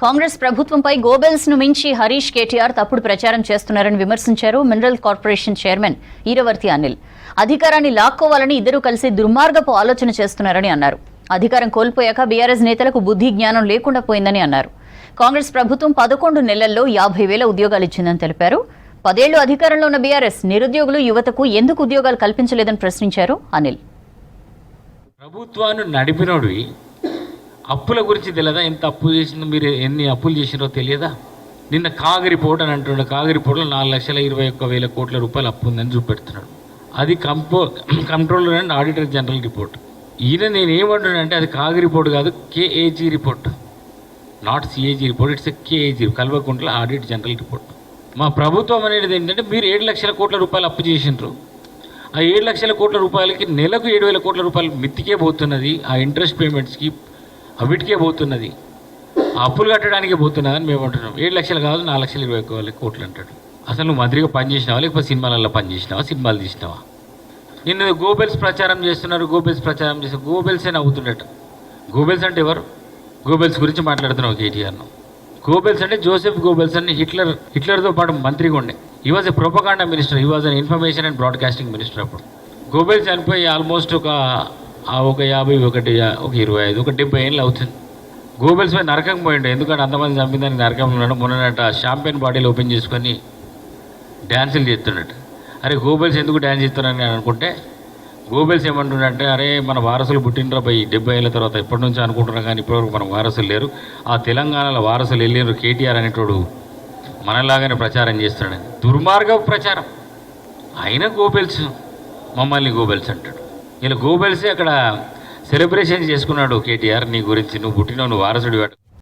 కాంగ్రెస్ ప్రభుత్వంపై గోబెల్స్ ను మించి హరీష్ కేటీఆర్ తప్పుడు ప్రచారం చేస్తున్నారని విమర్శించారు మినరల్ కార్పొరేషన్ చైర్మన్ ఈరవర్తి అనిల్. అధికారాన్ని లాక్కోవాలని ఇద్దరూ కలిసి దుర్మార్గపు ఆలోచన చేస్తున్నారని అన్నారు. అధికారం కోల్పోయాక బీఆర్ఎస్ నేతలకు బుద్ధి జ్ఞానం లేకుండా పోయిందని అన్నారు. కాంగ్రెస్ ప్రభుత్వం 11 నెలల్లో 50,000 ఉద్యోగాలు ఇచ్చిందని తెలిపారు. 10 ఏళ్లు అధికారంలో ఉన్న బీఆర్ఎస్ నిరుద్యోగులు యువతకు ఎందుకు ఉద్యోగాలు కల్పించలేదని ప్రశ్నించారు అనిల్. ప్రభుత్వాన్ని నడిపినోడివి అప్పుల గురించి తెలియదా? ఎంత అప్పు చేసిందో, మీరు ఎన్ని అప్పులు చేసినారో తెలియదా? నిన్న కాగ్ రిపోర్ట్ అని అంటున్నాడు. కాగ్ రిపోర్ట్లో 4,21,000 కోట్ల రూపాయలు అప్పు ఉందని చూపెడుతున్నాడు. అది controller and auditor general report. ఈయన నేను ఏమంటున్నానంటే అది కాగ్ రిపోర్ట్ కాదు, KAG report, not CAG report, it's KAG, Kalvakuntla audit general report. మా ప్రభుత్వం అనేది ఏంటంటే మీరు 7 లక్షల కోట్ల రూపాయలు అప్పు చేసినారు. ఆ 7 లక్షల కోట్ల రూపాయలకి నెలకు 7,000 కోట్ల రూపాయలు మిత్తికే పోతున్నది. ఆ ఇంట్రెస్ట్ పేమెంట్స్కి అవిటికే పోతున్నది, ఆ అప్పులు కట్టడానికే పోతున్నదని మేము అంటున్నాం. 7 లక్షలు కాదు, 4,20,000 కోట్లు అంటాడు. అసలు నువ్వు మంత్రిగా పనిచేసినావా, లేకపోతే సినిమాలలో పనిచేసినావా, సినిమాలు తీసినావా? నిన్ను గోబెల్స్ ప్రచారం చేస్తున్నారు, గోబెల్స్ ప్రచారం చేస్తే గోబెల్సే నవ్వుతుండట. గోబెల్స్ అంటే ఎవరు? గోబెల్స్ గురించి మాట్లాడుతున్నావు కేటీఆర్ను. గోబెల్స్ అంటే జోసెఫ్ గోబెల్స్ అని హిట్లర్తో పాటు మంత్రిగా ఉండే. He was a propaganda minister, he was an information and broadcasting minister. అప్పుడు గోబెల్స్ చనిపోయి ఆల్మోస్ట్ ఒక 50, ఒక 25, ఒక 70 ఏళ్ళు అవుతుంది. గోబెల్స్ పోయి నరకం పోయిండు. ఎందుకంటే అంతమంది చంపిందని నరకంలో ఉన్నాడు. మొన్నట షాంపెయిన్ బాటిల్ ఓపెన్ చేసుకొని డ్యాన్సులు చేస్తున్నట్టు. అరే గోబెల్స్ ఎందుకు డ్యాన్స్ చేస్తున్నారని అనుకుంటే గోబెల్స్ ఏమంటుండంటే, అరే మన వారసులు పుట్టినరా పోయి 70 ఏళ్ళ తర్వాత ఎప్పటి నుంచో అనుకుంటున్నాం, కానీ ఇప్పటివరకు మన వారసులు లేరు. ఆ తెలంగాణలో వారసులు వెళ్ళినారు. కేటీఆర్ అనేటోడు మనలాగానే ప్రచారం చేస్తున్నాడు. దుర్మార్గ ప్రచారం. అయినా గోబెల్స్ మమ్మల్ని గోబెల్స్ అంటాడు. ఇలా గోబెల్సే అక్కడ సెలబ్రేషన్ చేసుకున్నాడు కేటీఆర్. నీ గురించి నువ్వు పుట్టినావు, నువ్వు వారసుడి వాడు.